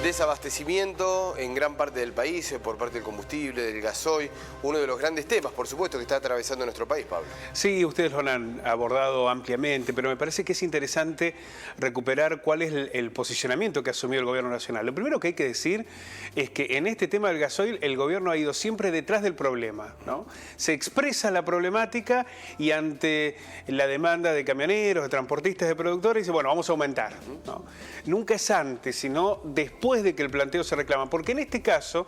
Desabastecimiento en gran parte del país por parte del combustible, del gasoil, uno de los grandes temas, por supuesto, que está atravesando nuestro país, Pablo. Sí, ustedes lo han abordado ampliamente, pero me parece que es interesante recuperar cuál es el posicionamiento que ha asumido el Gobierno Nacional. Lo primero que hay que decir es que en este tema del gasoil el Gobierno ha ido siempre detrás del problema, ¿no? Se expresa la problemática y ante la demanda de camioneros, de transportistas, de productores, dice, bueno, vamos a aumentar, ¿no? Nunca es antes, sino después de que el planteo se reclama, porque en este caso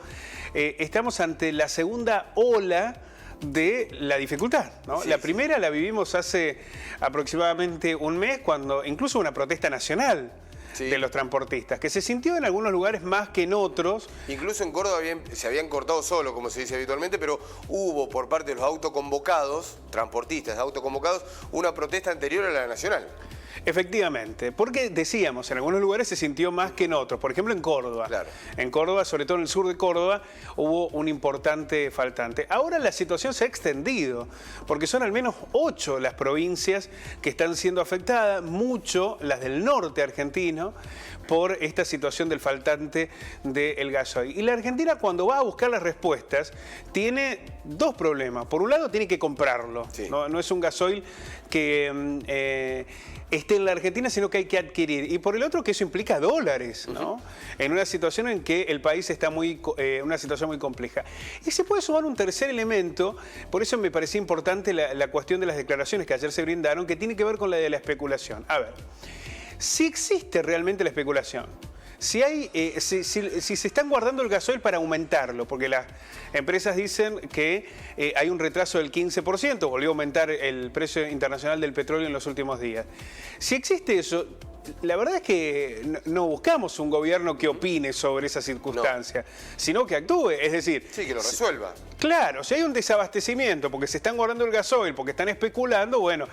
estamos ante la segunda ola de la dificultad, ¿no? Sí, la primera la vivimos hace aproximadamente un mes, cuando incluso una protesta nacional de los transportistas, que se sintió en algunos lugares más que en otros. Incluso en Córdoba se habían cortado solo, como se dice habitualmente, pero hubo por parte de los autoconvocados, transportistas autoconvocados, una protesta anterior a la nacional. Efectivamente, porque decíamos, en algunos lugares se sintió más que en otros, por ejemplo en Córdoba. Claro. En Córdoba, sobre todo en el sur de Córdoba, hubo un importante faltante. Ahora la situación se ha extendido, porque son al menos 8 las provincias que están siendo afectadas, mucho las del norte argentino, por esta situación del faltante del gasoil. Y la Argentina, cuando va a buscar las respuestas, tiene dos problemas. Por un lado, tiene que comprarlo. Sí. No es un gasoil que esté en la Argentina, sino que hay que adquirir. Y por el otro, que eso implica dólares, ¿no? En una situación en que el país está una situación muy compleja. Y se puede sumar un tercer elemento, por eso me parecía importante la cuestión de las declaraciones que ayer se brindaron, que tiene que ver con la de la especulación. A ver, si existe realmente la especulación, si se están guardando el gasoil para aumentarlo, porque las empresas dicen que hay un retraso del 15%, volvió a aumentar el precio internacional del petróleo en los últimos días. Si existe eso, la verdad es que no buscamos un gobierno que opine sobre esa circunstancia, sino que actúe, es decir... Sí, que lo resuelva. Claro, si hay un desabastecimiento porque se están guardando el gasoil, porque están especulando, bueno,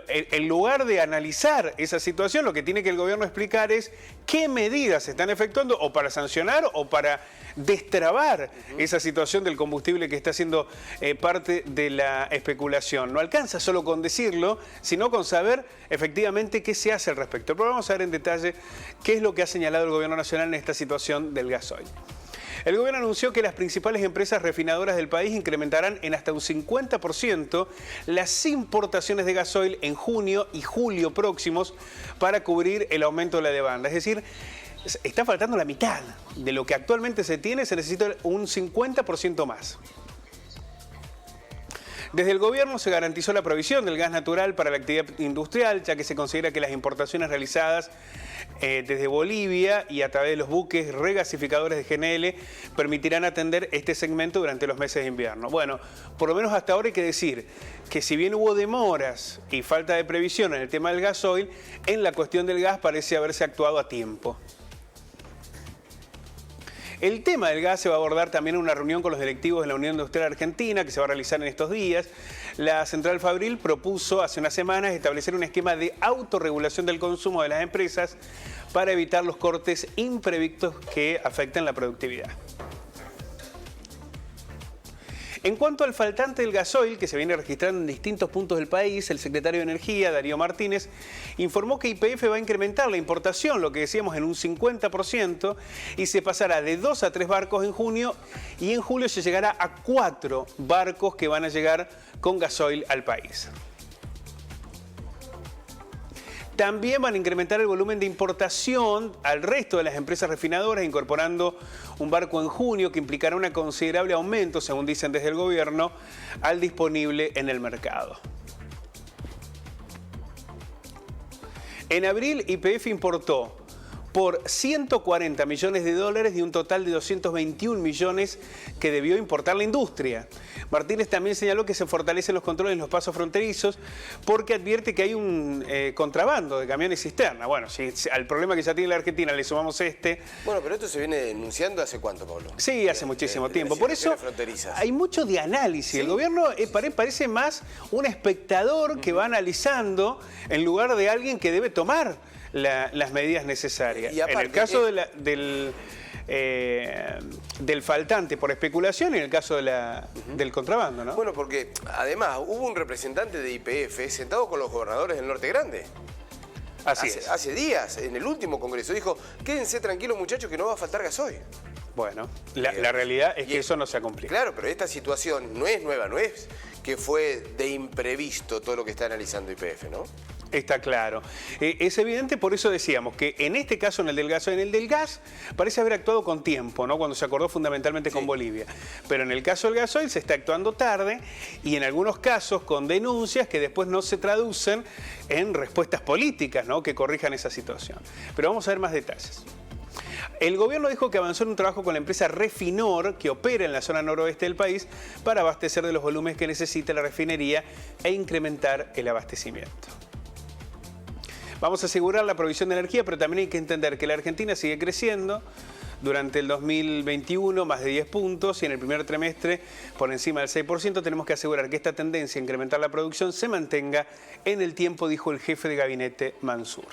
en lugar de analizar esa situación, lo que tiene que el gobierno explicar es qué medidas se están efectuando o para sancionar o para destrabar esa situación del combustible que está siendo parte de la especulación. No alcanza solo con decirlo, sino con saber efectivamente qué se hace al respecto. Pero vamos a ver en detalle qué es lo que ha señalado el Gobierno Nacional en esta situación del gasoil. El gobierno anunció que las principales empresas refinadoras del país incrementarán en hasta un 50% las importaciones de gasoil en junio y julio próximos para cubrir el aumento de la demanda. Es decir, está faltando la mitad de lo que actualmente se tiene, se necesita un 50% más. Desde el gobierno se garantizó la provisión del gas natural para la actividad industrial, ya que se considera que las importaciones realizadas desde Bolivia y a través de los buques regasificadores de GNL permitirán atender este segmento durante los meses de invierno. Bueno, por lo menos hasta ahora hay que decir que si bien hubo demoras y falta de previsión en el tema del gasoil, en la cuestión del gas parece haberse actuado a tiempo. El tema del gas se va a abordar también en una reunión con los directivos de la Unión Industrial Argentina que se va a realizar en estos días. La Central Fabril propuso hace unas semanas establecer un esquema de autorregulación del consumo de las empresas para evitar los cortes imprevistos que afecten la productividad. En cuanto al faltante del gasoil, que se viene registrando en distintos puntos del país, el secretario de Energía, Darío Martínez, informó que YPF va a incrementar la importación, lo que decíamos, en un 50%, y se pasará de 2 a 3 barcos en junio, y en julio se llegará a 4 barcos que van a llegar con gasoil al país. También van a incrementar el volumen de importación al resto de las empresas refinadoras, incorporando un barco en junio que implicará un considerable aumento, según dicen desde el gobierno, al disponible en el mercado. En abril, YPF importó por 140 millones de dólares de un total de 221 millones que debió importar la industria. Martínez también señaló que se fortalecen los controles en los pasos fronterizos porque advierte que hay un contrabando de camiones cisterna. Bueno, si al problema que ya tiene la Argentina le sumamos este... Bueno, pero esto se viene denunciando ¿hace cuánto, Pablo? Sí, hace muchísimo tiempo. Por eso hay mucho de análisis. ¿Sí? El gobierno parece más un espectador que va analizando en lugar de alguien que debe tomar las medidas necesarias. Y aparte, en el caso del faltante por especulación y en el caso del contrabando, ¿no? Bueno, porque además hubo un representante de YPF sentado con los gobernadores del Norte Grande. Hace días, en el último congreso, dijo, quédense tranquilos muchachos que no va a faltar gasoil. Bueno, la realidad es que eso no se ha cumplido. Claro, pero esta situación no es nueva, no es que fue de imprevisto todo lo que está analizando YPF, ¿no? Está claro. Es evidente, por eso decíamos que en este caso, en el del gas, parece haber actuado con tiempo, ¿no? Cuando se acordó fundamentalmente con Bolivia. Pero en el caso del gasoil se está actuando tarde y en algunos casos con denuncias que después no se traducen en respuestas políticas, ¿no? Que corrijan esa situación. Pero vamos a ver más detalles. El gobierno dijo que avanzó en un trabajo con la empresa Refinor, que opera en la zona noroeste del país, para abastecer de los volúmenes que necesita la refinería e incrementar el abastecimiento. Vamos a asegurar la provisión de energía, pero también hay que entender que la Argentina sigue creciendo. Durante el 2021, más de 10 puntos, y en el primer trimestre, por encima del 6%, tenemos que asegurar que esta tendencia a incrementar la producción se mantenga en el tiempo, dijo el jefe de gabinete Mansur.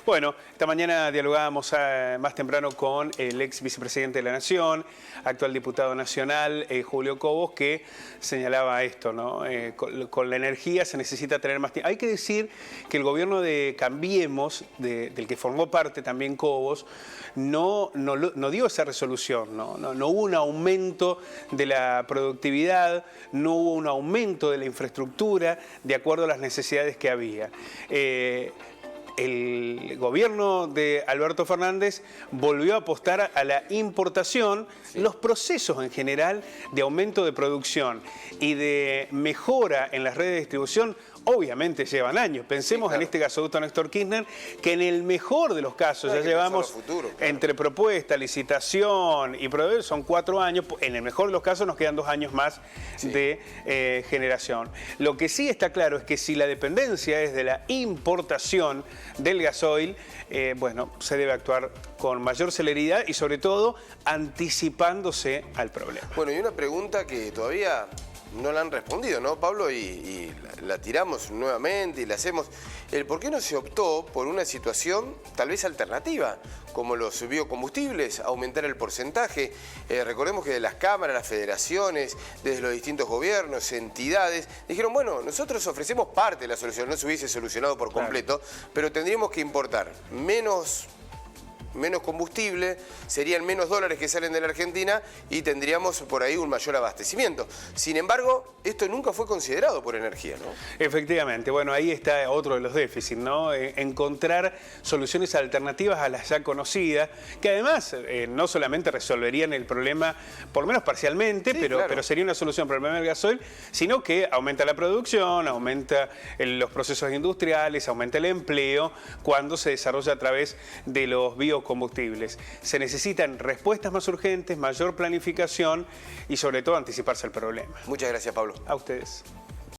Bueno, esta mañana dialogábamos más temprano con el ex vicepresidente de la Nación, actual diputado nacional, Julio Cobos, que señalaba esto, ¿no? Con la energía se necesita tener más tiempo. Hay que decir que el gobierno de Cambiemos, del que formó parte también Cobos, no dio esa resolución, no hubo un aumento de la productividad, no hubo un aumento de la infraestructura de acuerdo a las necesidades que había. El gobierno de Alberto Fernández volvió a apostar a la importación. Los procesos en general de aumento de producción y de mejora en las redes de distribución obviamente llevan años. Pensemos en este gasoducto Néstor Kirchner, que en el mejor de los casos ya llevamos entre propuesta, licitación y proveedor, son 4 años. En el mejor de los casos nos quedan 2 años más de generación. Lo que sí está claro es que si la dependencia es de la importación del gasoil, bueno, se debe actuar con mayor celeridad y sobre todo anticipándose al problema. Bueno, y una pregunta que todavía no la han respondido, ¿no, Pablo? Y la tiramos nuevamente y la hacemos. ¿Por qué no se optó por una situación tal vez alternativa, como los biocombustibles, aumentar el porcentaje? Recordemos que de las cámaras, las federaciones, desde los distintos gobiernos, entidades, dijeron, bueno, nosotros ofrecemos parte de la solución, no se hubiese solucionado por completo, pero tendríamos que importar menos combustible, serían menos dólares que salen de la Argentina y tendríamos por ahí un mayor abastecimiento. Sin embargo, esto nunca fue considerado por energía, ¿no? Efectivamente, bueno, ahí está otro de los déficits, ¿no? Encontrar soluciones alternativas a las ya conocidas, que además no solamente resolverían el problema, por lo menos parcialmente, pero sería una solución para el problema del gasoil, sino que aumenta la producción, aumenta los procesos industriales, aumenta el empleo, cuando se desarrolla a través de los biocombustibles. Se necesitan respuestas más urgentes, mayor planificación y sobre todo anticiparse al problema. Muchas gracias, Pablo. A ustedes.